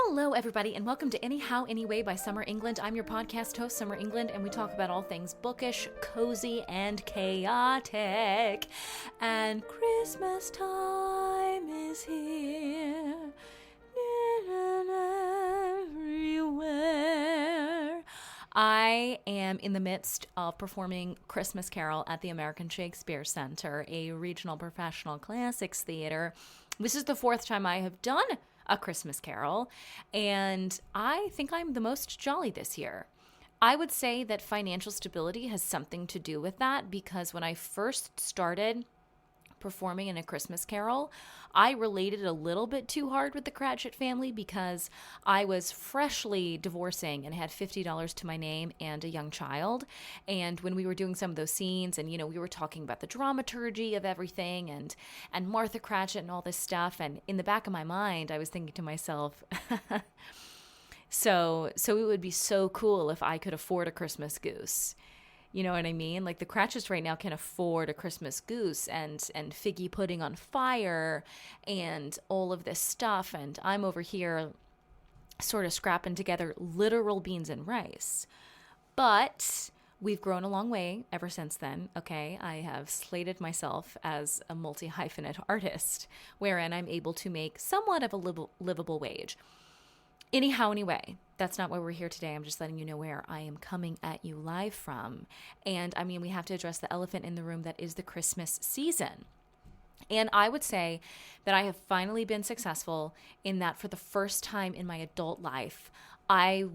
Hello, everybody, and welcome to Anyhow Anyway by Summer England. I'm your podcast host, Summer England, and we talk about all things bookish, cozy, and chaotic. And Christmas time is here, everywhere. I am in the midst of performing Christmas Carol at the American Shakespeare Center, a regional professional classics theater. This is the fourth time I have done a Christmas Carol, and I think I'm the most jolly this year. I would say that financial stability has something to do with that, because when I first started performing in a Christmas Carol, I related a little bit too hard with the Cratchit family because I was freshly divorcing and had $50 to my name and a young child. And when we were doing some of those scenes and, we were talking about the dramaturgy of everything and Martha Cratchit and all this stuff. And in the back of my mind, I was thinking to myself, so it would be so cool if I could afford a Christmas goose. You know what I mean? Like the Cratchits right now can afford a Christmas goose and figgy pudding on fire and all of this stuff. And I'm over here sort of scrapping together literal beans and rice. But we've grown a long way ever since then, okay? I have slated myself as a multi-hyphenate artist, wherein I'm able to make somewhat of a livable wage. Anyhow, anyway, that's not why we're here today. I'm just letting you know where I am coming at you live from. And I mean, we have to address the elephant in the room that is the Christmas season. And I would say that I have finally been successful in that for the first time in my adult life, I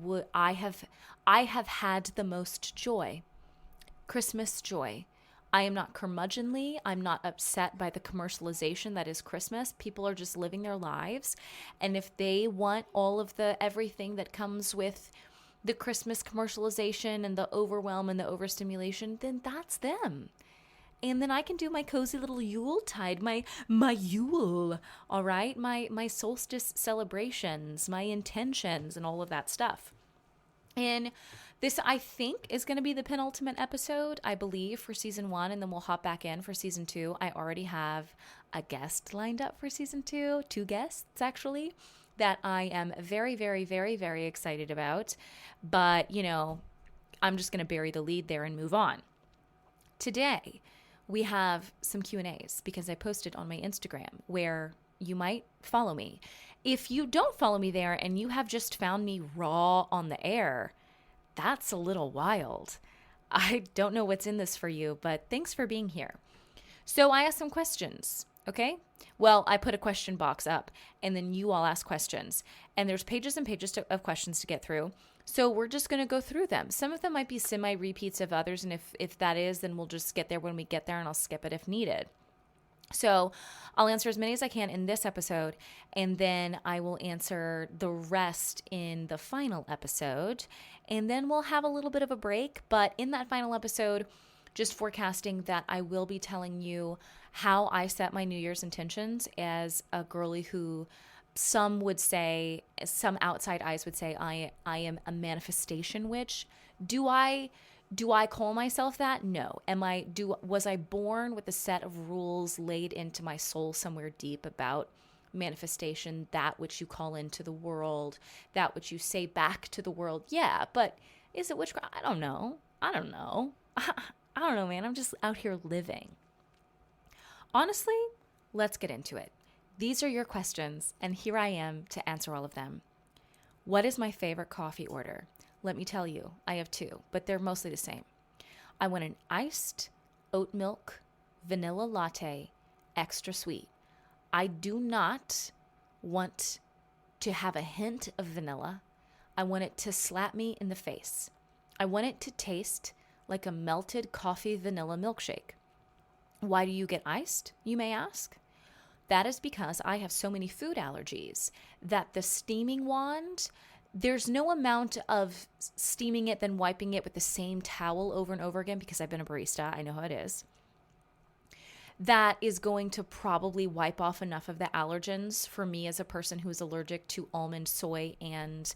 have had the most joy, Christmas joy. I am not curmudgeonly. I'm not upset by the commercialization that is Christmas. People are just living their lives. And if they want all of the everything that comes with the Christmas commercialization and the overwhelm and the overstimulation, then that's them. And then I can do my cozy little Yuletide, my Yule, all right? My solstice celebrations, my intentions, and all of that stuff. And this, I think, is going to be the penultimate episode, I believe, for season 1, and then we'll hop back in for season 2. I already have a guest lined up for season 2, 2 guests, actually, that I am very, very, very, very excited about. But, I'm just going to bury the lead there and move on. Today, we have some Q&As because I posted on my Instagram where you might follow me. If you don't follow me there and you have just found me raw on the air, that's a little wild. I don't know what's in this for you, but thanks for being here. So I asked some questions, okay? Well, I put a question box up and then you all ask questions. And there's pages and pages of questions to get through. So we're just going to go through them. Some of them might be semi-repeats of others. And if that is, then we'll just get there when we get there and I'll skip it if needed. So I'll answer as many as I can in this episode, and then I will answer the rest in the final episode, and then we'll have a little bit of a break. But in that final episode, just forecasting that I will be telling you how I set my New Year's intentions as a girly who some would say, some outside eyes would say, I am a manifestation witch. Do I call myself that? No. Was I born with a set of rules laid into my soul somewhere deep about manifestation, that which you call into the world, that which you say back to the world? Yeah, but is it witchcraft? I don't know. I don't know, man. I'm just out here living. Honestly, let's get into it. These are your questions, and here I am to answer all of them. What is my favorite coffee order? Let me tell you, I have 2, but they're mostly the same. I want an iced oat milk vanilla latte, extra sweet. I do not want to have a hint of vanilla. I want it to slap me in the face. I want it to taste like a melted coffee vanilla milkshake. Why do you get iced, you may ask? That is because I have so many food allergies that the steaming wand, there's no amount of steaming it, then wiping it with the same towel over and over again, because I've been a barista, I know how it is, that is going to probably wipe off enough of the allergens for me as a person who is allergic to almond, soy, and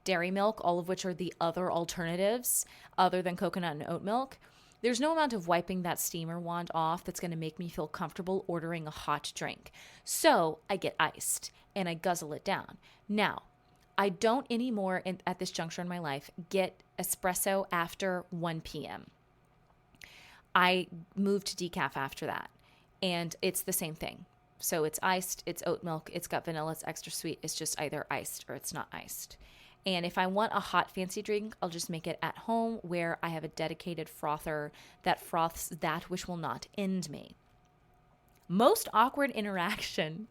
dairy milk, all of which are the other alternatives other than coconut and oat milk. There's no amount of wiping that steamer wand off that's going to make me feel comfortable ordering a hot drink. So I get iced and I guzzle it down. Now, I don't anymore at this juncture in my life get espresso after 1 p.m. I moved to decaf after that, and it's the same thing. So it's iced, it's oat milk, it's got vanilla, it's extra sweet. It's just either iced or it's not iced. And if I want a hot fancy drink, I'll just make it at home where I have a dedicated frother that froths that which will not end me. Most awkward interaction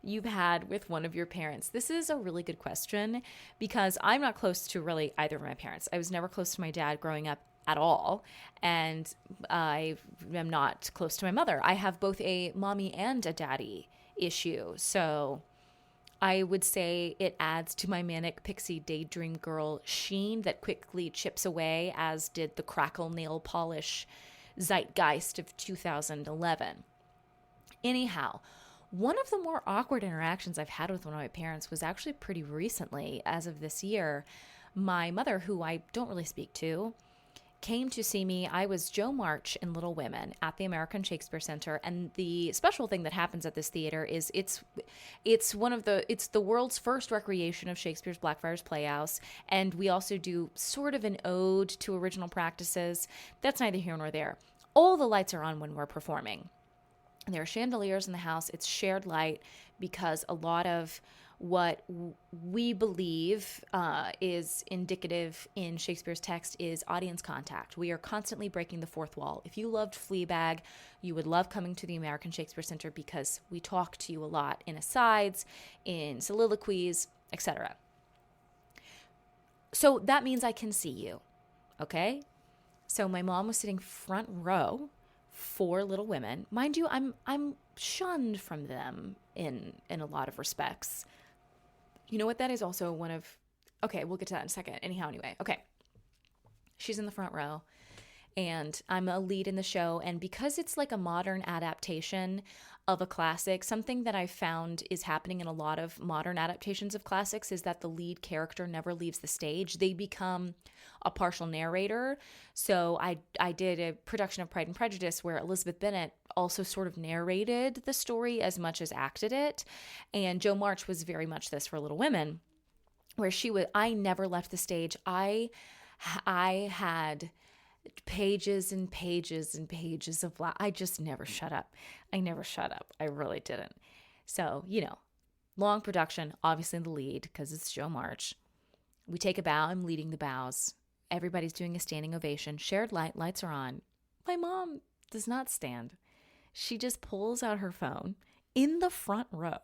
you've had with one of your parents? This is a really good question because I'm not close to really either of my parents. I was never close to my dad growing up at all, and I am not close to my mother. I have both a mommy and a daddy issue, so I would say it adds to my manic pixie daydream girl sheen that quickly chips away, as did the crackle nail polish zeitgeist of 2011. Anyhow, one of the more awkward interactions I've had with one of my parents was actually pretty recently, as of this year. My mother, who I don't really speak to, came to see me. I was Jo March in Little Women at the American Shakespeare Center, and the special thing that happens at this theater is it's the world's first recreation of Shakespeare's Blackfriars Playhouse, and we also do sort of an ode to original practices. That's neither here nor there. All the lights are on when we're performing. There are chandeliers in the house. It's shared light because a lot of what we believe is indicative in Shakespeare's text is audience contact. We are constantly breaking the fourth wall. If you loved Fleabag, you would love coming to the American Shakespeare Center because we talk to you a lot in asides, in soliloquies, etc. So that means I can see you, okay? So my mom was sitting front row for Little Women. Mind you, I'm shunned from them in a lot of respects. You know what? That is also one of... Okay, we'll get to that in a second. Anyway. Okay. She's in the front row, and I'm a lead in the show. And because it's like a modern adaptation of a classic, something that I've found is happening in a lot of modern adaptations of classics is that the lead character never leaves the stage. They become a partial narrator. So I did a production of Pride and Prejudice where Elizabeth Bennet also sort of narrated the story as much as acted it. And Jo March was very much this for Little Women, where I never left the stage. I had pages and pages and pages of I just never shut up. I never shut up. I really didn't. So, long production, obviously the lead because it's Jo March. We take a bow. I'm leading the bows. Everybody's doing a standing ovation. Shared lights are on. My mom does not stand. She just pulls out her phone in the front row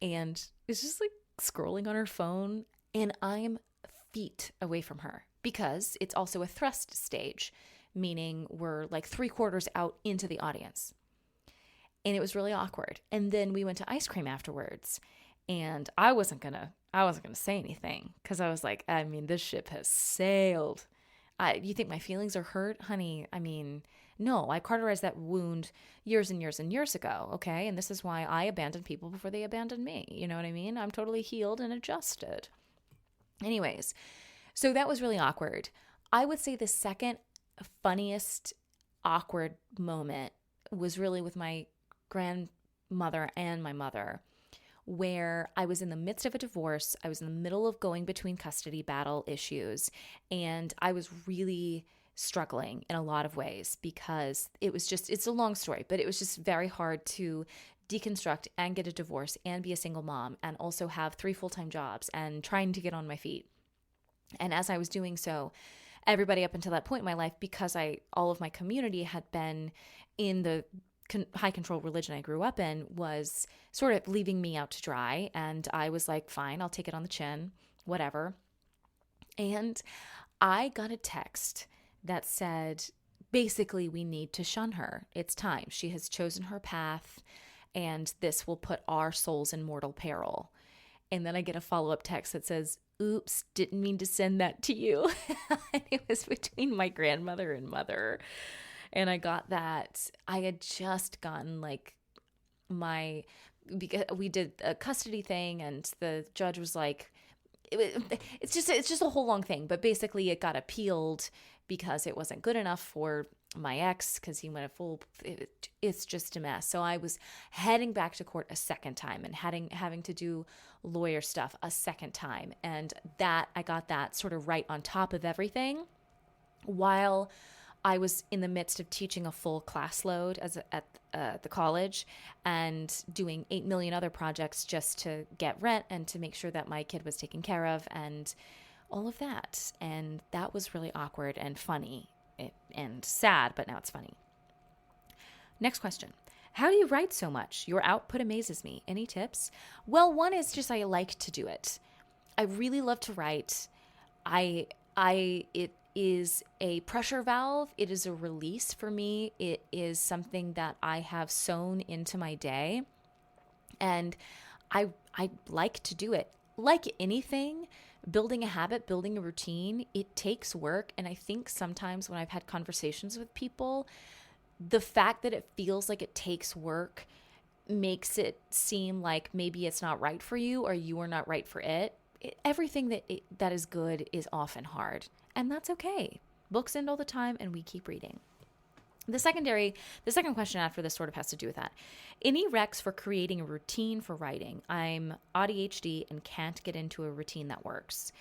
and is just like scrolling on her phone. And I'm feet away from her because it's also a thrust stage, meaning we're like 3/4 out into the audience. And it was really awkward. And then we went to ice cream afterwards. And I wasn't gonna say anything because I was like, this ship has sailed. You think my feelings are hurt? Honey, no, I cauterized that wound years and years and years ago, okay? And this is why I abandoned people before they abandoned me. You know what I mean? I'm totally healed and adjusted. Anyways, so that was really awkward. I would say the second funniest awkward moment was really with my grandmother and my mother, where I was in the midst of a divorce. I was in the middle of going between custody battle issues, and I was really struggling in a lot of ways because it's a long story, but it was just very hard to deconstruct and get a divorce and be a single mom and also have 3 full-time jobs and trying to get on my feet. And as I was doing so, everybody up until that point in my life, because all of my community had been in the high control religion I grew up in, was sort of leaving me out to dry. And I was like, fine, I'll take it on the chin, whatever. And I got a text that said, basically, we need to shun her. It's time. She has chosen her path, and this will put our souls in mortal peril. And then I get a follow-up text that says, oops, didn't mean to send that to you. And it was between my grandmother and mother. And I got that. I had just gotten because we did a custody thing, and the judge was like, it's just a whole long thing. But basically it got appealed because it wasn't good enough for my ex because he went it's just a mess. So I was heading back to court a second time and having to do lawyer stuff a second time. And that I got that sort of right on top of everything while I was in the midst of teaching a full class load at the college and doing 8 million other projects just to get rent and to make sure that my kid was taken care of and all of that. And that was really awkward and funny and sad, but now it's funny. Next question. How do you write so much? Your output amazes me. Any tips? Well, one is just I like to do it. I really love to write. It is a pressure valve. It is a release for me. It is something that I have sewn into my day. And I like to do it. Like anything, building a habit, building a routine, it takes work. And I think sometimes when I've had conversations with people, the fact that it feels like it takes work makes it seem like maybe it's not right for you or you are not right for it. Everything that is good is often hard, and that's okay. Books end all the time, and we keep reading. The second question after this sort of has to do with that. Any recs for creating a routine for writing? I'm AuDHD and can't get into a routine that works.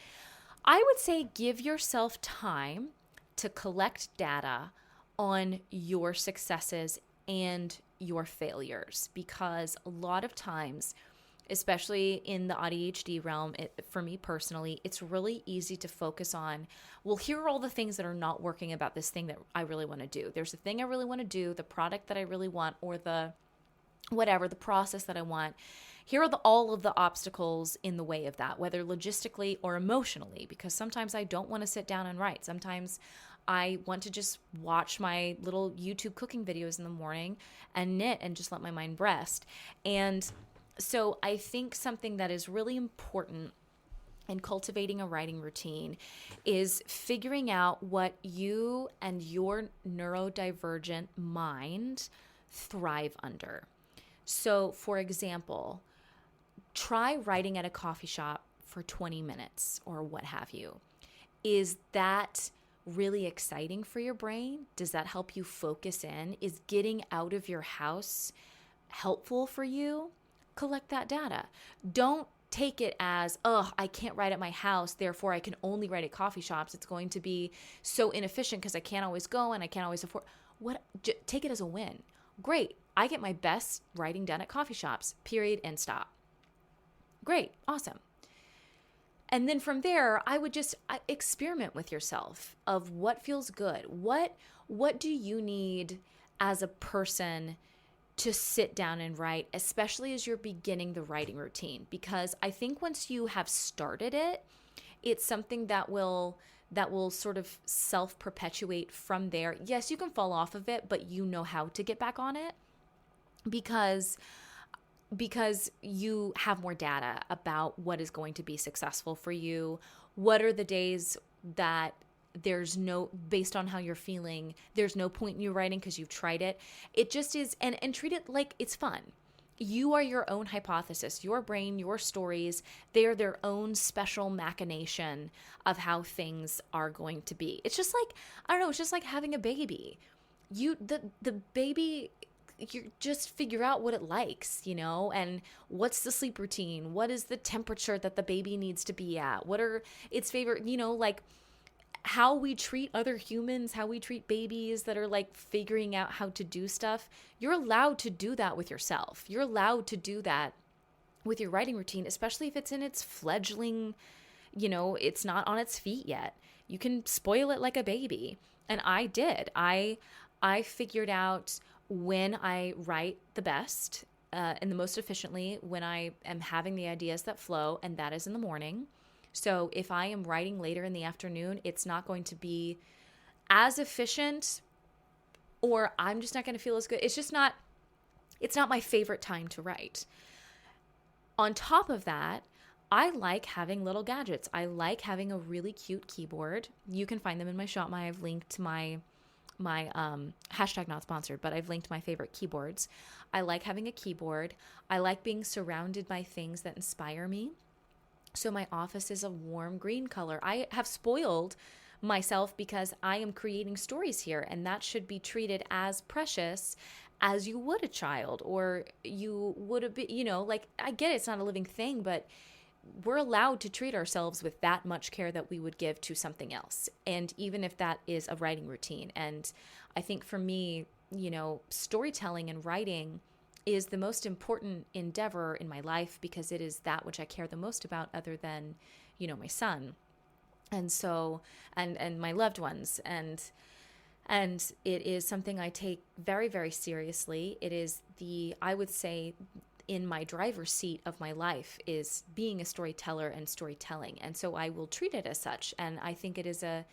I would say give yourself time to collect data on your successes and your failures, because a lot of times, especially in the AuDHD realm, for me personally, it's really easy to focus on, well, here are all the things that are not working about this thing that I really want to do. There's a thing I really want to do, the product that I really want, or the process that I want. Here are all of the obstacles in the way of that, whether logistically or emotionally, because sometimes I don't want to sit down and write. Sometimes I want to just watch my little YouTube cooking videos in the morning and knit and just let my mind rest. And so I think something that is really important in cultivating a writing routine is figuring out what you and your neurodivergent mind thrive under. So, for example, try writing at a coffee shop for 20 minutes or what have you. Is that really exciting for your brain? Does that help you focus in? Is getting out of your house helpful for you? Collect that data. Don't take it as, I can't write at my house, therefore I can only write at coffee shops. It's going to be so inefficient because I can't always go and I can't always afford. Take it as a win. Great. I get my best writing done at coffee shops, period, and stop. Great. Awesome. And then from there, I would just experiment with yourself of what feels good. What do you need as a person to sit down and write, especially as you're beginning the writing routine? Because I think once you have started it, it's something that will sort of self-perpetuate from there. Yes, you can fall off of it, but you know how to get back on it because you have more data about what is going to be successful for you. What are the days that based on how you're feeling, there's no point in you writing because you've tried it. It just is, and treat it like it's fun. You are your own hypothesis, your brain, your stories. They are their own special machination of how things are going to be. It's just like, I don't know, it's just like having a baby. The baby, you just figure out what it likes, and what's the sleep routine? What is the temperature that the baby needs to be at? What are its favorite, like how we treat other humans, how we treat babies that are like figuring out how to do stuff. You're allowed to do that with yourself. You're allowed to do that with your writing routine, especially if it's in its fledgling, it's not on its feet yet. You can spoil it like a baby. And I did. I figured out when I write the best and the most efficiently, when I am having the ideas that flow, and that is in the morning. So if I am writing later in the afternoon, it's not going to be as efficient, or I'm just not going to feel as good. It's not my favorite time to write. On top of that, I like having little gadgets. I like having a really cute keyboard. You can find them in my shop. I've linked my hashtag not sponsored, but I've linked my favorite keyboards. I like having a keyboard. I like being surrounded by things that inspire me. So my office is a warm green color. I have spoiled myself because I am creating stories here, and that should be treated as precious as you would a child, or you would have been, like, I get it's not a living thing, but we're allowed to treat ourselves with that much care that we would give to something else. And even if that is a writing routine. And I think for me, storytelling and writing is the most important endeavor in my life, because it is that which I care the most about, other than, my son. And so, and my loved ones. And it is something I take very, very seriously. It is I would say, in my driver's seat of my life, is being a storyteller and storytelling. And so I will treat it as such. And I think it is a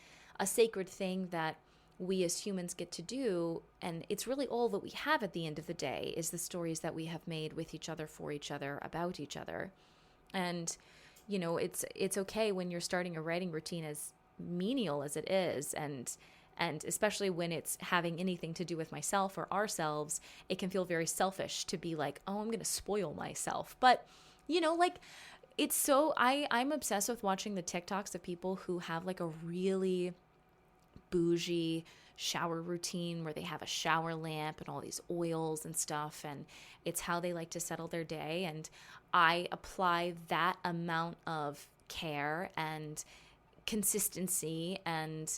sacred thing that we as humans get to do. And it's really all that we have at the end of the day, is the stories that we have made with each other, for each other, about each other. And, it's okay when you're starting a writing routine, as menial as it is, and especially when it's having anything to do with myself or ourselves, it can feel very selfish to be like, oh, I'm going to spoil myself. But, it's so, I'm obsessed with watching the TikToks of people who have like a really bougie shower routine where they have a shower lamp and all these oils and stuff, and it's how they like to settle their day. And I apply that amount of care and consistency and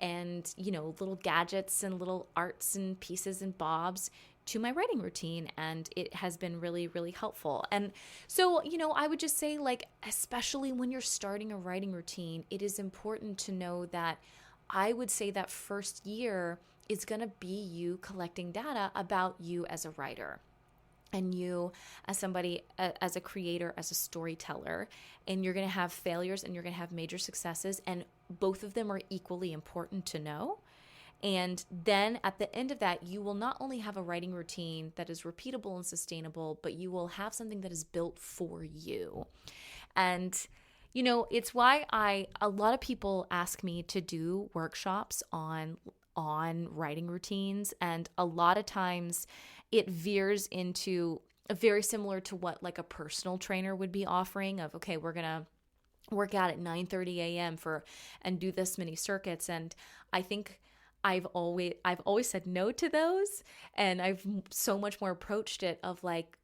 little gadgets and little arts and pieces and bobs to my writing routine, and it has been really, really helpful. And so, I would just say, like, especially when you're starting a writing routine, it is important to know that I would say that first year is going to be you collecting data about you as a writer, and you as somebody, as a creator, as a storyteller. And you're going to have failures and you're going to have major successes, and both of them are equally important to know. And then at the end of that, you will not only have a writing routine that is repeatable and sustainable, but you will have something that is built for you. And it's why a lot of people ask me to do workshops on writing routines, and a lot of times it veers into very similar to what like a personal trainer would be offering, of, okay, we're going to work out at 9:30 a.m. and do this many circuits. And I think I've always said no to those, and I've so much more approached it of like,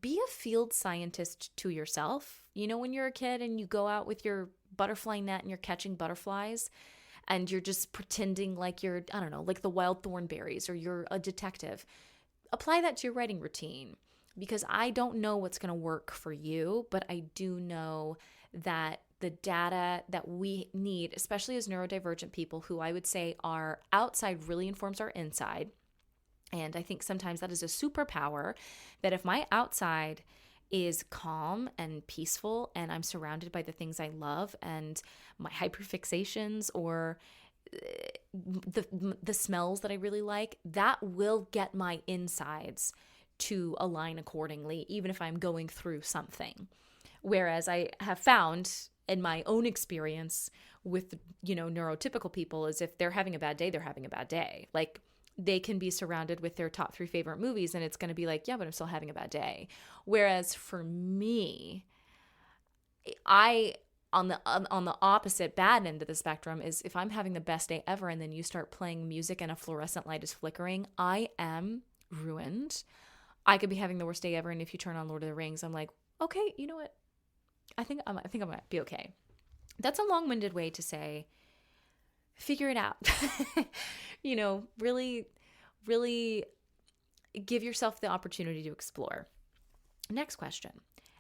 be a field scientist to yourself. When you're a kid and you go out with your butterfly net and you're catching butterflies, and you're just pretending like you're, I don't know, like the wild thornberries, or you're a detective. Apply that to your writing routine, because I don't know what's going to work for you, but I do know that the data that we need, especially as neurodivergent people, who I would say our outside really informs our inside. And I think sometimes that is a superpower, that if my outside is calm and peaceful, and I'm surrounded by the things I love, and my hyperfixations, or the smells that I really like, that will get my insides to align accordingly, even if I'm going through something. Whereas I have found in my own experience with, neurotypical people, is if they're having a bad day, they're having a bad day. Like, they can be surrounded with their top 3 favorite movies, and it's going to be like, yeah, but I'm still having a bad day. Whereas for me, on the opposite bad end of the spectrum is, if I'm having the best day ever and then you start playing music and a fluorescent light is flickering, I am ruined. I could be having the worst day ever, and if you turn on Lord of the Rings, I'm like, okay, you know what? I think I might be okay. That's a long-winded way to say, figure it out. Really, really give yourself the opportunity to explore. Next question.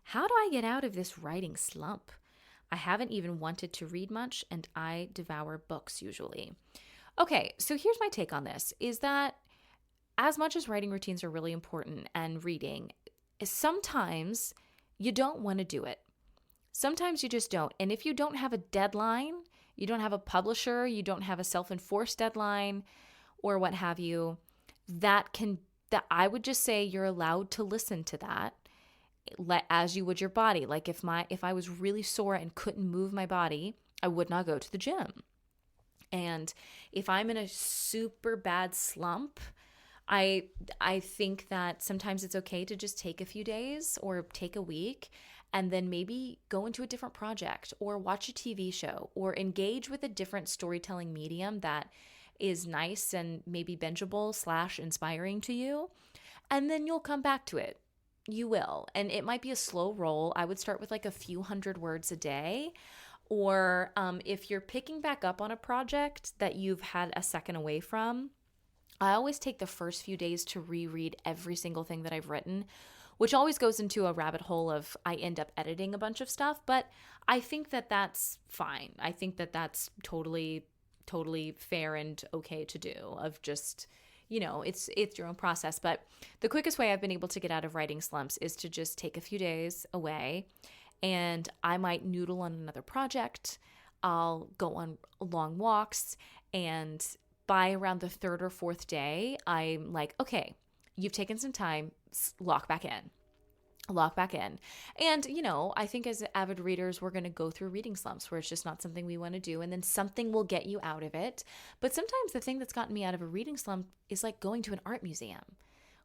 How do I get out of this writing slump? I haven't even wanted to read much, and I devour books usually. Okay, so here's my take on this, is that as much as writing routines are really important, and reading, sometimes you don't want to do it. Sometimes you just don't. And if you don't have a deadline, you don't have a publisher, you don't have a self-enforced deadline, or what have you, that I would just say you're allowed to listen to that as you would your body. Like, if I was really sore and couldn't move my body, I would not go to the gym. And if I'm in a super bad slump, I think that sometimes it's okay to just take a few days or take a week and then maybe go into a different project or watch a TV show or engage with a different storytelling medium that is nice and maybe bingeable / inspiring to you. And then you'll come back to it. You will. And it might be a slow roll. I would start with like a few hundred words a day. Or if you're picking back up on a project that you've had a second away from, I always take the first few days to reread every single thing that I've written, which always goes into a rabbit hole of I end up editing a bunch of stuff. But I think that that's fine. I think that that's totally fair and okay to do, of just, it's your own process. But the quickest way I've been able to get out of writing slumps is to just take a few days away, and I might noodle on another project. I'll go on long walks, and by around the third or fourth day, I'm like, okay, you've taken some time, lock back in. And, I think as avid readers, we're going to go through reading slumps where it's just not something we want to do. And then something will get you out of it. But sometimes the thing that's gotten me out of a reading slump is like going to an art museum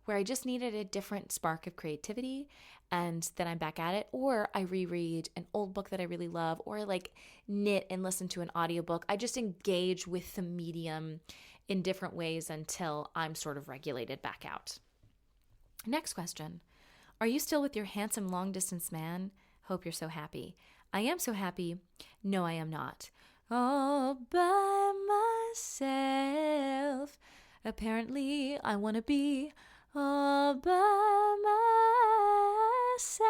where I just needed a different spark of creativity. And then I'm back at it. Or I reread an old book that I really love, or I like knit and listen to an audiobook. I just engage with the medium in different ways until I'm sort of regulated back out. Next question. Are you still with your handsome long-distance man? Hope you're so happy. I am so happy. No, I am not. All by myself. Apparently, I want to be all by myself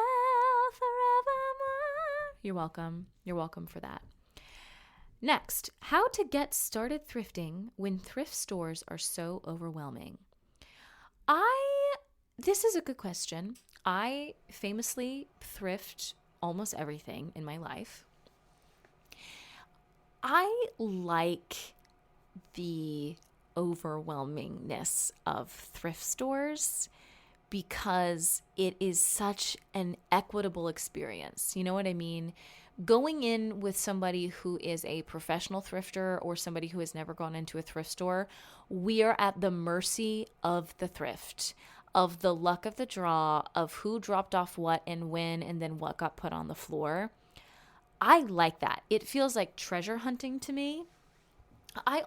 forevermore. You're welcome. You're welcome for that. Next, how to get started thrifting when thrift stores are so overwhelming. This is a good question. I famously thrift almost everything in my life. I like the overwhelmingness of thrift stores because it is such an equitable experience. You know what I mean? Going in with somebody who is a professional thrifter or somebody who has never gone into a thrift store, we are at the mercy of the thrift, of the luck of the draw, of who dropped off what and when, and then what got put on the floor. I like that. It feels like treasure hunting to me. I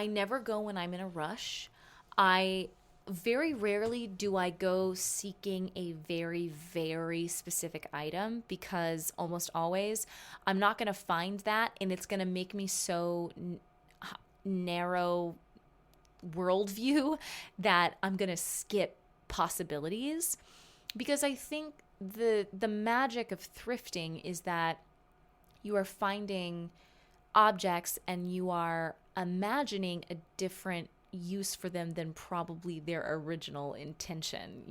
never go when I'm in a rush. I very rarely do I go seeking a very, very specific item, because almost always I'm not going to find that, and it's going to make me so narrow worldview that I'm going to skip possibilities. Because I think the magic of thrifting is that you are finding objects and you are imagining a different use for them than probably their original intention.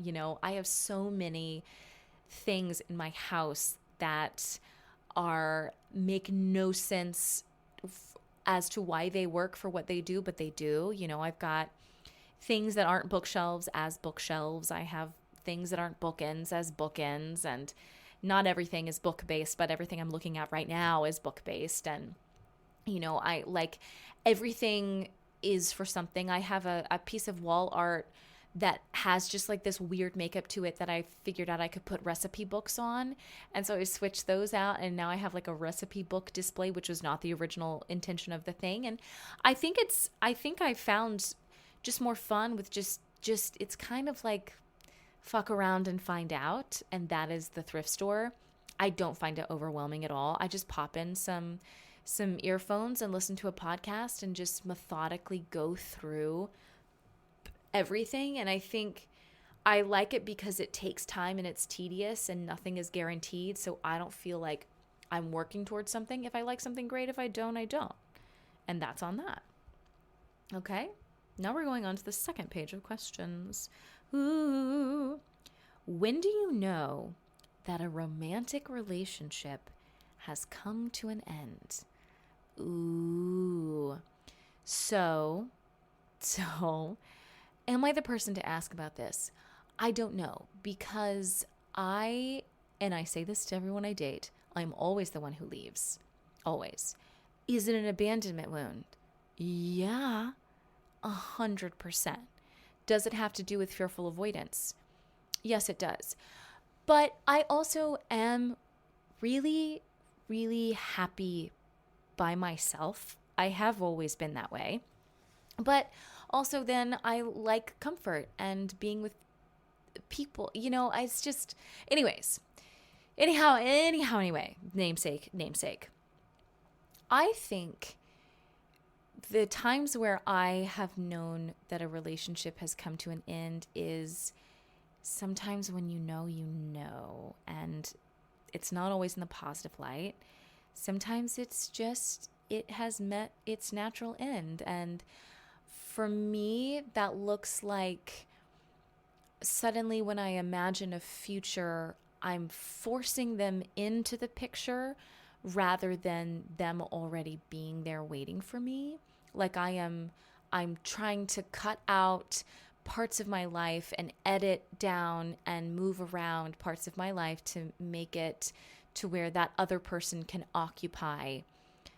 I have so many things in my house that make no sense as to why they work for what they do, but they do. I've got things that aren't bookshelves as bookshelves. I have things that aren't bookends as bookends, and not everything is book-based, but everything I'm looking at right now is book-based. And, I like everything is for something. I have a piece of wall art that has just like this weird makeup to it that I figured out I could put recipe books on. And so I switched those out, and now I have like a recipe book display, which was not the original intention of the thing. And I think I found just more fun with just it's kind of like fuck around and find out. And that is the thrift store. I don't find it overwhelming at all. I just pop in some earphones and listen to a podcast and just methodically go through everything. And I think I like it because it takes time and it's tedious and nothing is guaranteed. So I don't feel like I'm working towards something. If I like something, great. If I don't, I don't. And that's on that. Okay. Now we're going on to the second page of questions. Ooh. When do you know that a romantic relationship has come to an end? Ooh. So, am I the person to ask about this? I don't know, because and I say this to everyone I date, I'm always the one who leaves. Always. Is it an abandonment wound? Yeah, 100%. Does it have to do with fearful avoidance? Yes, it does. But I also am really, really happy by myself. I have always been that way. But also then I like comfort and being with people. It's just, anyways. Anyway, namesake. I think the times where I have known that a relationship has come to an end is sometimes when you know, and it's not always in the positive light. Sometimes it's just, it has met its natural end. And for me, that looks like suddenly when I imagine a future, I'm forcing them into the picture rather than them already being there waiting for me. Like I'm trying to cut out parts of my life and edit down and move around parts of my life to make it to where that other person can occupy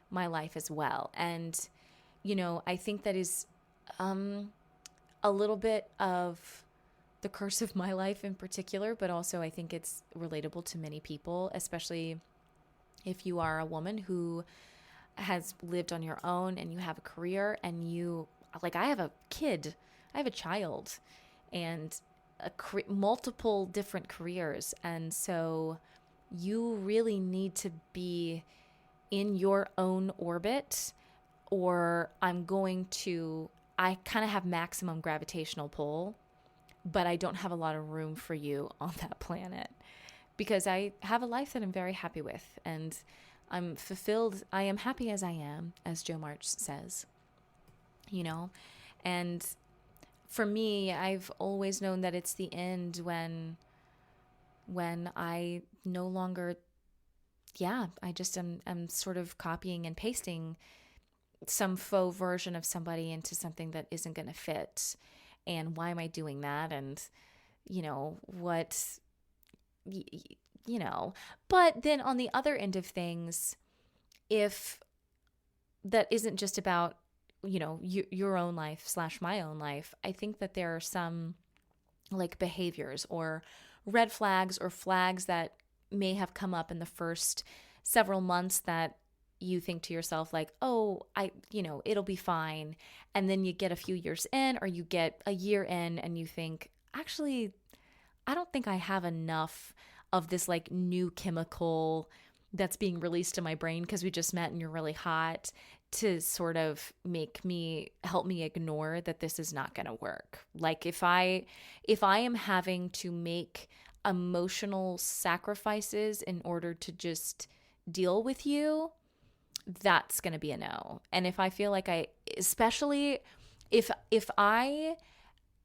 my life as well. And, I think that is a little bit of the curse of my life in particular, but also I think it's relatable to many people, especially if you are a woman who has lived on your own and you have a career and I have a kid, I have a child and multiple different careers. And so you really need to be in your own orbit, or I kind of have maximum gravitational pull, but I don't have a lot of room for you on that planet because I have a life that I'm very happy with and I'm fulfilled. I am happy as I am, as Joe March says, and for me, I've always known that it's the end when I no longer, I just am sort of copying and pasting some faux version of somebody into something that isn't going to fit. And why am I doing that? And, but then on the other end of things, if that isn't just about, your own life / my own life, I think that there are some like behaviors or red flags or flags that may have come up in the first several months that you think to yourself like, oh, it'll be fine. And then you get a few years in or you get a year in and you think, actually, I don't think I have enough of this like new chemical that's being released to my brain because we just met and you're really hot to sort of help me ignore that this is not going to work. Like if I am having to make emotional sacrifices in order to just deal with you, that's going to be a no. And if I feel like especially if I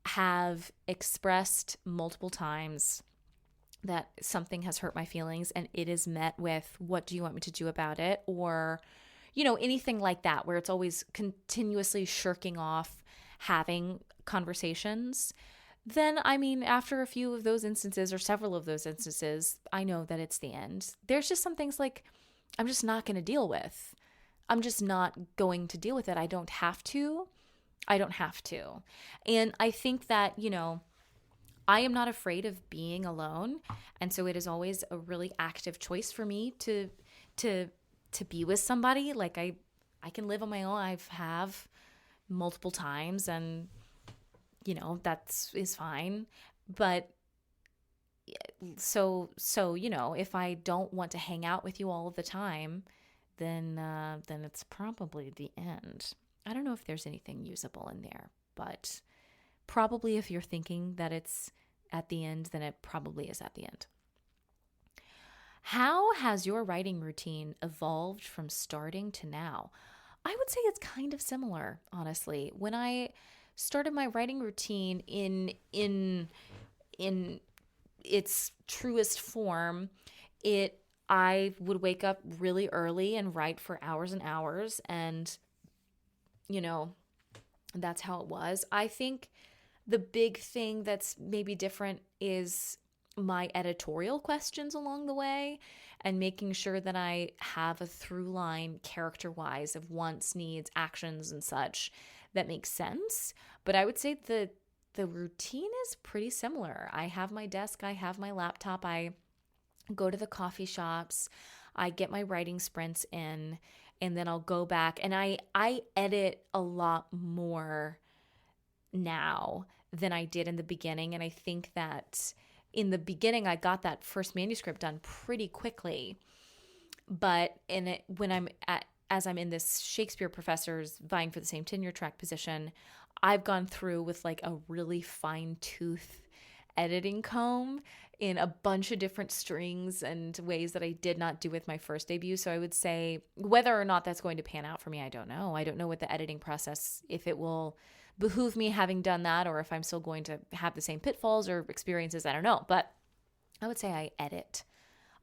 have expressed multiple times that something has hurt my feelings and it is met with, what do you want me to do about it? Or, anything like that, where it's always continuously shirking off having conversations, then, after a few of those instances or several of those instances, I know that it's the end. There's just some things like I'm just not going to deal with. I'm just not going to deal with it. I don't have to. And I think that, I am not afraid of being alone. And so it is always a really active choice for me to be with somebody. Like I can live on my own. I have multiple times and, that is fine. But so, if I don't want to hang out with you all of the time, then it's probably the end. I don't know if there's anything usable in there, but probably if you're thinking that it's at the end, then it probably is at the end. How has your writing routine evolved from starting to now? I would say it's kind of similar, honestly. When I started my writing routine in its truest form, I would wake up really early and write for hours and hours, and that's how it was. I think the big thing that's maybe different is my editorial questions along the way and making sure that I have a through line character-wise of wants, needs, actions, and such that makes sense. But I would say the the routine is pretty similar. I have my desk, I have my laptop, I go to the coffee shops, I get my writing sprints in, and then I'll go back and I edit a lot more now than I did in the beginning. And I think that in the beginning, I got that first manuscript done pretty quickly. But as I'm in this Shakespeare professor's vying for the same tenure track position, I've gone through with like a really fine tooth editing comb in a bunch of different strings and ways that I did not do with my first debut. So I would say whether or not that's going to pan out for me, I don't know. I don't know what the editing process, if it will behoove me having done that, or if I'm still going to have the same pitfalls or experiences. I don't know. But I would say I edit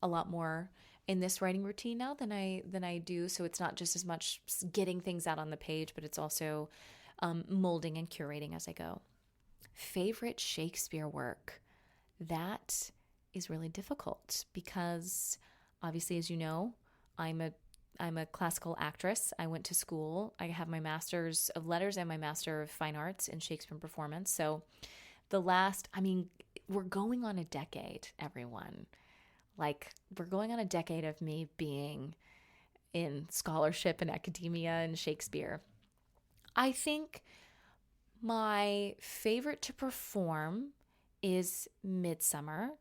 a lot more in this writing routine now than I do. So it's not just as much getting things out on the page, but it's also molding and curating as I go. Favorite Shakespeare work? That is really difficult because obviously, as you know, I'm a classical actress. I went to school. I have my master's of letters and my master of fine arts in Shakespeare performance. So we're going on a decade, everyone. Like, we're going on a decade of me being in scholarship and academia and Shakespeare. I think my favorite to perform is Midsummer,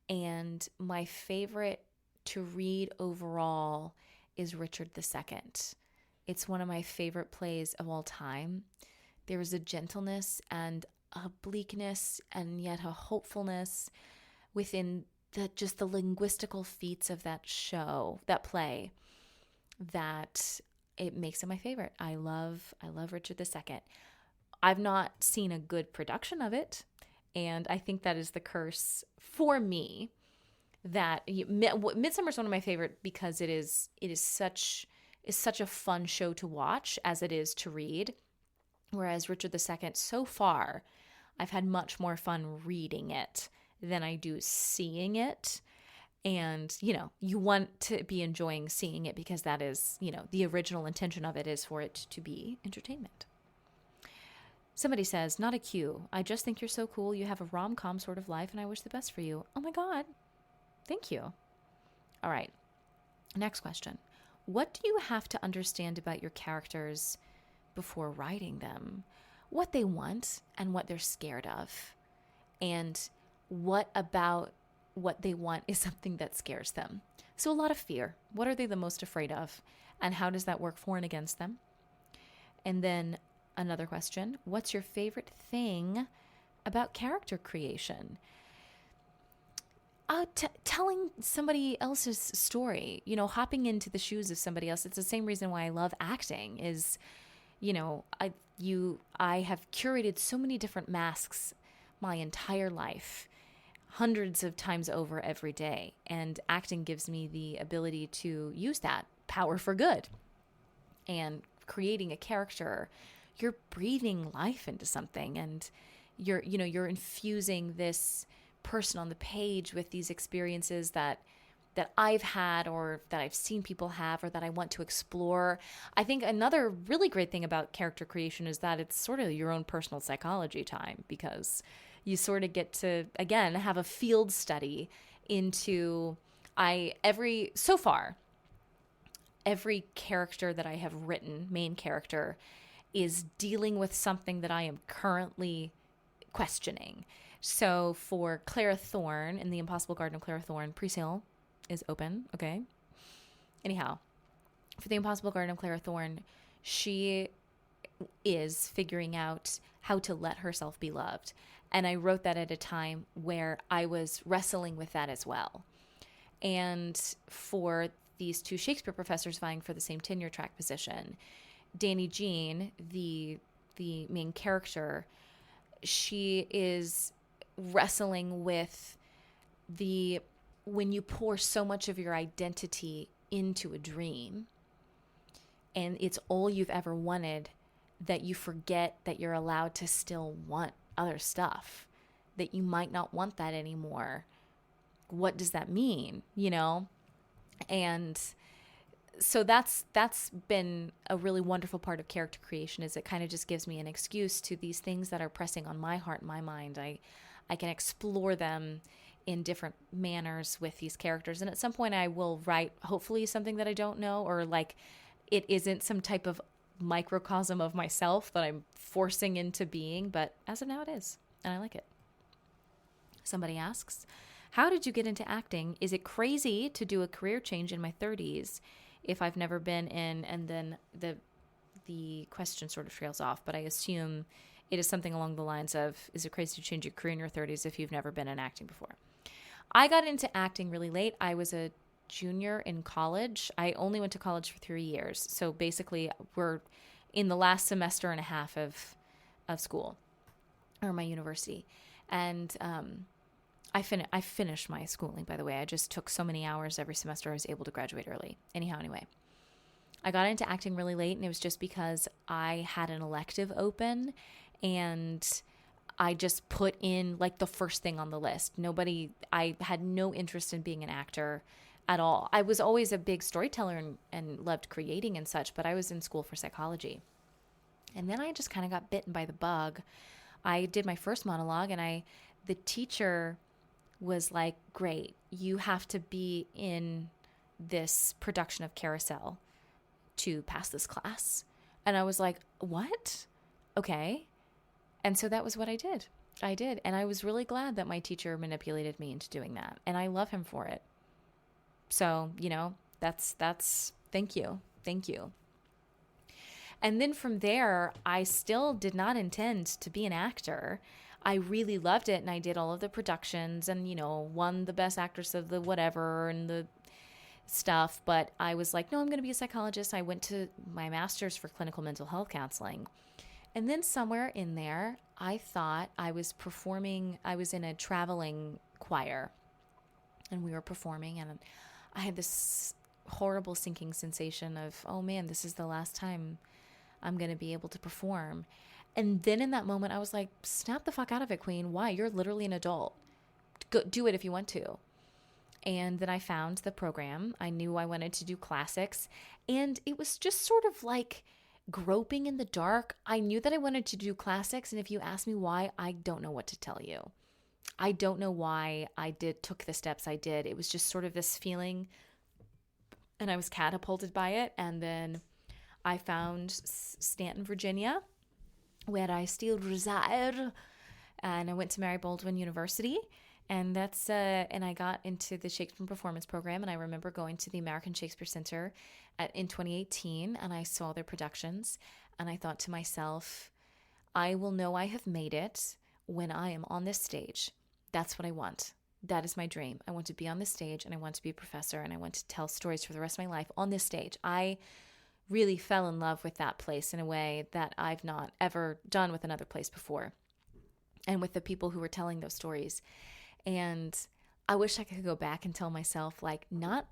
and my favorite to read overall is Richard II. It's one of my favorite plays of all time. There is a gentleness and a bleakness and yet a hopefulness within the linguistical feats of that play, that it makes it my favorite. I love Richard II. I've not seen a good production of it, and I think that is the curse for me. That Midsummer is one of my favorite because it is such a fun show to watch as it is to read. Whereas Richard II, so far, I've had much more fun reading it than I do seeing it. And, you want to be enjoying seeing it because that is, the original intention of it is for it to be entertainment. Somebody says, not a Q. I just think you're so cool. You have a rom-com sort of life and I wish the best for you. Oh my God. Thank you. All right. Next question. What do you have to understand about your characters before writing them? What they want and what they're scared of? And what about what they want is something that scares them? So a lot of fear. What are they the most afraid of? And how does that work for and against them? And then another question. What's your favorite thing about character creation? Telling somebody else's story, hopping into the shoes of somebody else. It's the same reason why I love acting is, I have curated so many different masks my entire life, hundreds of times over every day. And acting gives me the ability to use that power for good. And creating a character, you're breathing life into something, and you're infusing this person on the page with these experiences that I've had or that I've seen people have or that I want to explore. I think another really great thing about character creation is that it's sort of your own personal psychology time, because you sort of get to, again, have a field study into every character that I have written, main character, is dealing with something that I am currently questioning. So for Clara Thorne in The Impossible Garden of Clara Thorne, pre-sale is open, okay? Anyhow, for The Impossible Garden of Clara Thorne, she is figuring out how to let herself be loved. And I wrote that at a time where I was wrestling with that as well. And for these two Shakespeare professors vying for the same tenure track position, Danny Jean, the main character, she is wrestling with when you pour so much of your identity into a dream and it's all you've ever wanted, that you forget that you're allowed to still want other stuff, that you might not want that anymore. What does that mean? And so that's been a really wonderful part of character creation, is it kind of just gives me an excuse to these things that are pressing on my heart and my mind. I can explore them in different manners with these characters, and at some point I will write hopefully something that I don't know, or like it isn't some type of microcosm of myself that I'm forcing into being, but as of now it is, and I like it. Somebody asks, how did you get into acting? Is it crazy to do a career change in my 30s if I've never been in? And then the question sort of trails off, but I assume it is something along the lines of, is it crazy to change your career in your 30s if you've never been in acting before? I got into acting really late. I was a junior in college. I only went to college for 3 years. So basically we're in the last semester and a half of school, or my university. And I finished my schooling, by the way. I just took so many hours every semester, I was able to graduate early. Anyway, I got into acting really late, and it was just because I had an elective open, and I just put in like the first thing on the list. I had no interest in being an actor at all. I was always a big storyteller and loved creating and such, but I was in school for psychology. And then I just kind of got bitten by the bug. I did my first monologue, and the teacher was like, great, you have to be in this production of Carousel to pass this class. And I was like, what? Okay. And so that was what I did. And I was really glad that my teacher manipulated me into doing that. And I love him for it. So, that's, thank you. Thank you. And then from there, I still did not intend to be an actor. I really loved it, and I did all of the productions and, won the best actress of the whatever and the stuff. But I was like, no, I'm going to be a psychologist. I went to my master's for clinical mental health counseling. And then somewhere in there, I thought I was performing. I was in a traveling choir, and we were performing, and I had this horrible sinking sensation of, oh man, this is the last time I'm going to be able to perform. And then in that moment, I was like, snap the fuck out of it, Queen. Why? You're literally an adult. Go, do it if you want to. And then I found the program. I knew I wanted to do classics. And it was just sort of like groping in the dark. I knew that I wanted to do classics. And if you ask me why, I don't know what to tell you. I don't know why I took the steps I did. It was just sort of this feeling, and I was catapulted by it. And then I found Stanton, Virginia, where I still reside, and I went to Mary Baldwin University, and and I got into the Shakespeare Performance Program. And I remember going to the American Shakespeare Center in 2018, and I saw their productions, and I thought to myself, I will know I have made it when I am on this stage. That's what I want. That is my dream. I want to be on this stage, and I want to be a professor, and I want to tell stories for the rest of my life on this stage. I really fell in love with that place in a way that I've not ever done with another place before, and with the people who were telling those stories. And I wish I could go back and tell myself, like, not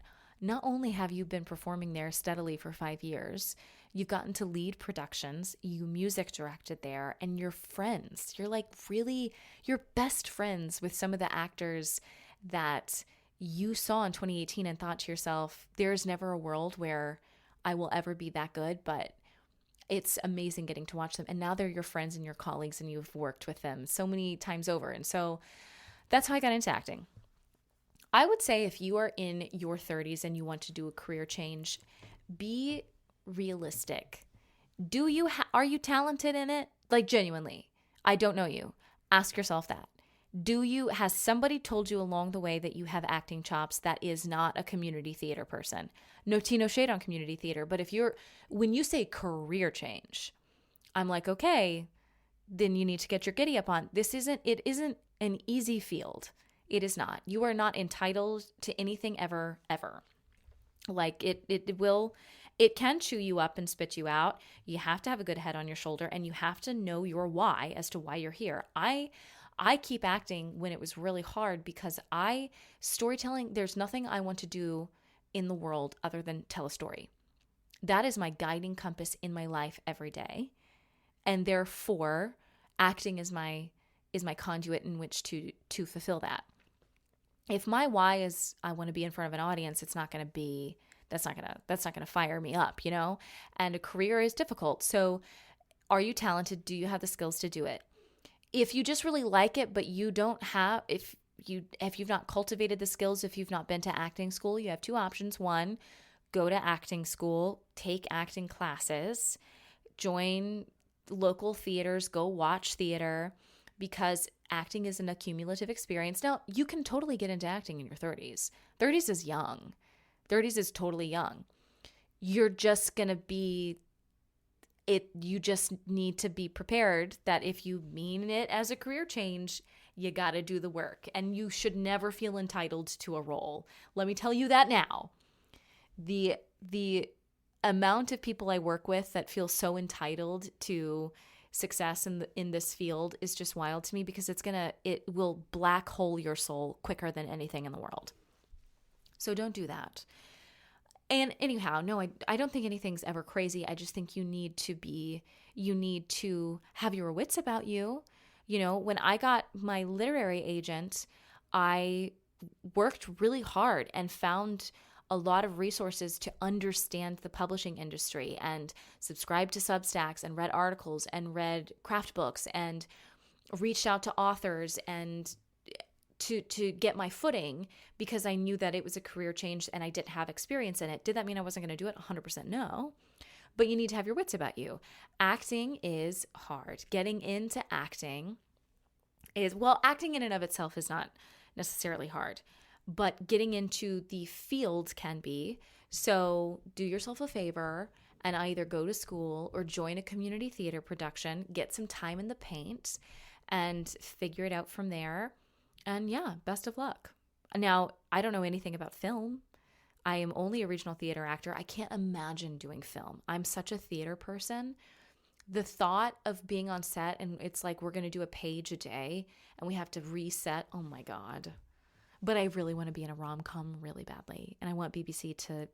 only have you been performing there steadily for 5 years, you've gotten to lead productions, you music directed there, and you're friends. You're like really, you're best friends with some of the actors that you saw in 2018 and thought to yourself, there's never a world where I will ever be that good, but it's amazing getting to watch them. And now they're your friends and your colleagues, and you've worked with them so many times over. And so that's how I got into acting. I would say if you are in your 30s and you want to do a career change, be realistic. Are you talented in it? Like, genuinely, I don't know you. Ask yourself that. Has somebody told you along the way that you have acting chops that is not a community theater person? No tea, no shade on community theater. But when you say career change, I'm like, okay, then you need to get your giddy up on. It isn't an easy field. It is not. You are not entitled to anything ever, ever. Like it can chew you up and spit you out. You have to have a good head on your shoulder, and you have to know your why as to why you're here. I keep acting when it was really hard because storytelling, there's nothing I want to do in the world other than tell a story. That is my guiding compass in my life every day. And therefore, acting is my conduit in which to fulfill that. If my why is I want to be in front of an audience, it's not going to be That's not gonna fire me up, you know? And a career is difficult. So are you talented? Do you have the skills to do it? If you just really like it, but you don't have, if you've not cultivated the skills, if you've not been to acting school, you have two options. One, go to acting school, take acting classes, join local theaters, go watch theater, because acting is an accumulative experience. Now, you can totally get into acting in your 30s. 30s is young. 30s is totally young. You're just going to be you just need to be prepared that if you mean it as a career change, you got to do the work, and you should never feel entitled to a role. Let me tell you that now. The amount of people I work with that feel so entitled to success in this field is just wild to me, because it will black hole your soul quicker than anything in the world. So don't do that. And anyhow, no, I don't think anything's ever crazy. I just think you need to have your wits about you. You know, when I got my literary agent, I worked really hard and found a lot of resources to understand the publishing industry, and subscribed to Substacks and read articles and read craft books and reached out to authors and to get my footing, because I knew that it was a career change and I didn't have experience in it. Did that mean I wasn't going to do it? 100% no. But you need to have your wits about you. Acting is hard. Getting into acting acting in and of itself is not necessarily hard, but getting into the field can be. So do yourself a favor and either go to school or join a community theater production, get some time in the paint, and figure it out from there. And yeah, best of luck. Now, I don't know anything about film. I am only a regional theater actor. I can't imagine doing film. I'm such a theater person. The thought of being on set and it's like we're going to do a page a day and we have to reset. Oh my God. But I really want to be in a rom-com really badly. And I want BBC to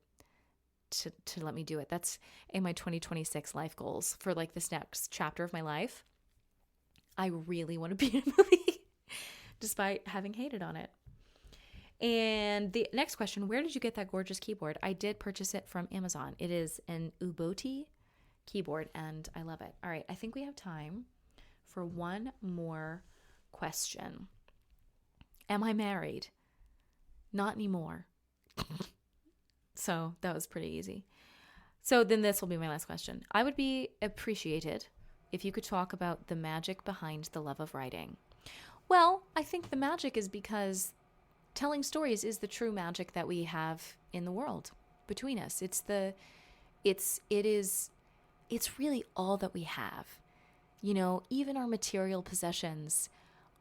let me do it. That's in my 2026 life goals for like this next chapter of my life. I really want to be in a movie. Despite having hated on it. And the next question, where did you get that gorgeous keyboard? I did purchase it from Amazon. It is an Uboti keyboard, and I love it. All right, I think we have time for one more question. Am I married? Not anymore. So that was pretty easy. So then this will be my last question. I would be appreciated if you could talk about the magic behind the love of writing. Well, I think the magic is because telling stories is the true magic that we have in the world between us. It's really all that we have. You know, even our material possessions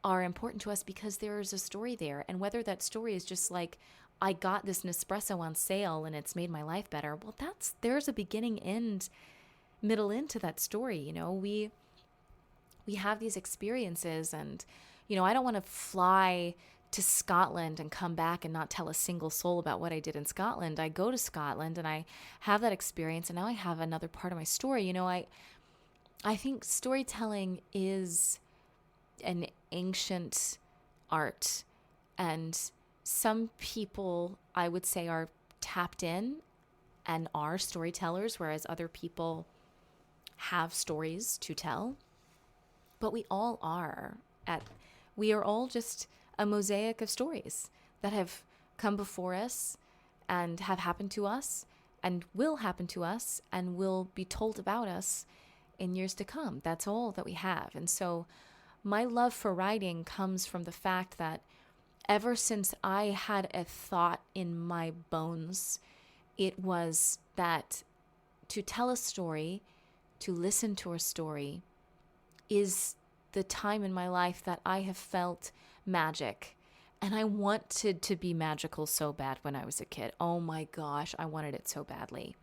are important to us because there is a story there. And whether that story is just like, I got this Nespresso on sale and it's made my life better. Well, there's a beginning, end, middle, end to that story. You know, we have these experiences, and you know, I don't want to fly to Scotland and come back and not tell a single soul about what I did in Scotland. I go to Scotland and I have that experience, and now I have another part of my story. You know, I think storytelling is an ancient art, and some people, I would say, are tapped in and are storytellers, whereas other people have stories to tell. But we all are we are all just a mosaic of stories that have come before us and have happened to us and will happen to us and will be told about us in years to come. That's all that we have. And so my love for writing comes from the fact that ever since I had a thought in my bones, it was that to tell a story, to listen to a story, is the time in my life that I have felt magic. And I wanted to be magical so bad when I was a kid. Oh my gosh, I wanted it so badly.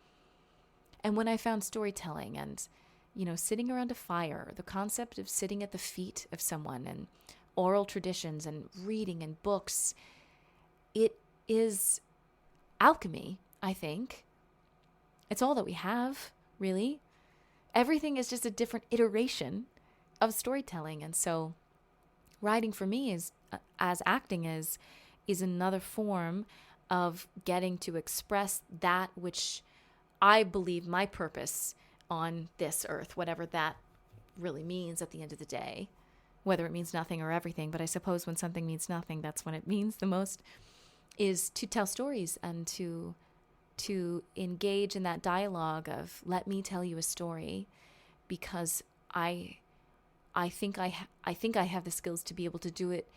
And when I found storytelling and, you know, sitting around a fire, the concept of sitting at the feet of someone and oral traditions and reading and books, it is alchemy, I think. It's all that we have, really. Everything is just a different iteration of storytelling. And so writing for me is, as acting is another form of getting to express that which I believe my purpose on this earth, whatever that really means at the end of the day, whether it means nothing or everything. But I suppose when something means nothing, that's when it means the most, is to tell stories and to engage in that dialogue of, let me tell you a story, because I think I have the skills to be able to do it,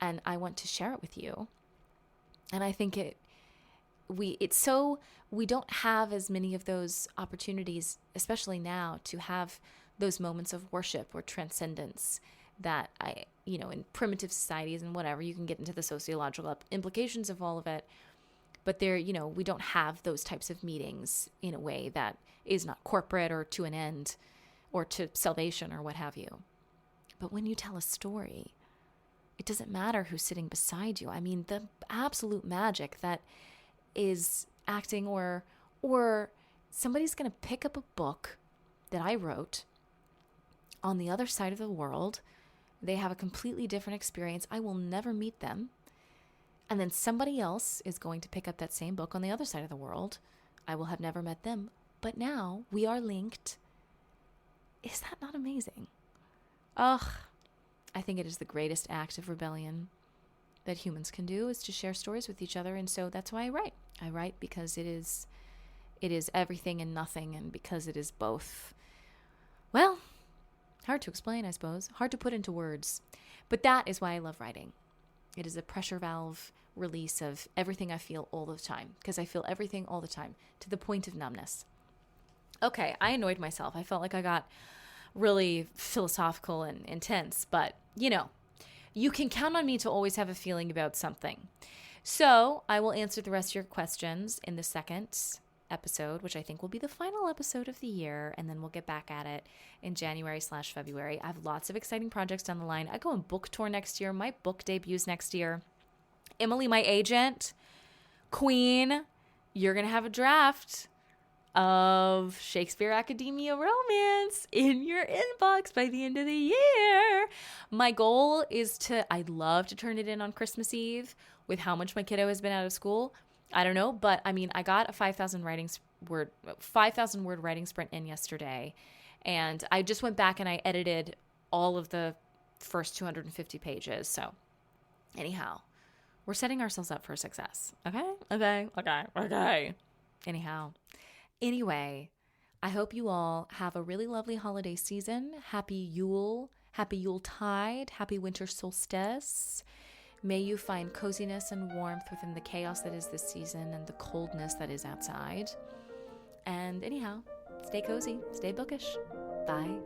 and I want to share it with you. And I think we don't have as many of those opportunities, especially now, to have those moments of worship or transcendence that in primitive societies and whatever, you can get into the sociological implications of all of it. But we don't have those types of meetings in a way that is not corporate or to an end or to salvation or what have you. But when you tell a story, it doesn't matter who's sitting beside you. I mean, the absolute magic that is acting, or somebody's going to pick up a book that I wrote on the other side of the world. They have a completely different experience. I will never meet them. And then somebody else is going to pick up that same book on the other side of the world. I will have never met them. But now we are linked. Is that not amazing? Ugh. I think it is the greatest act of rebellion that humans can do, is to share stories with each other. And so that's why I write. I write because it is everything and nothing, and because it is both. Well, hard to explain, I suppose. Hard to put into words. But that is why I love writing. It is a pressure valve release of everything I feel all the time, because I feel everything all the time to the point of numbness. Okay, I annoyed myself. I felt like I got really philosophical and intense, but you can count on me to always have a feeling about something. So I will answer the rest of your questions in the second episode, which I think will be the final episode of the year, and then we'll get back at it in January/February. I have lots of exciting projects down the line. I go on book tour next year. My book debuts next year. Emily, my agent, Queen, you're going to have a draft of Shakespeare Academia Romance in your inbox by the end of the year. My goal is I'd love to turn it in on Christmas Eve. With how much my kiddo has been out of school, I don't know, but I mean, I got a 5,000 word writing sprint in yesterday, and I just went back and I edited all of the first 250 pages. So anyhow, we're setting ourselves up for success. Okay. Anyway, I hope you all have a really lovely holiday season. Happy Yule, happy Yuletide, happy winter solstice. May you find coziness and warmth within the chaos that is this season and the coldness that is outside. And anyhow, stay cozy, stay bookish. Bye.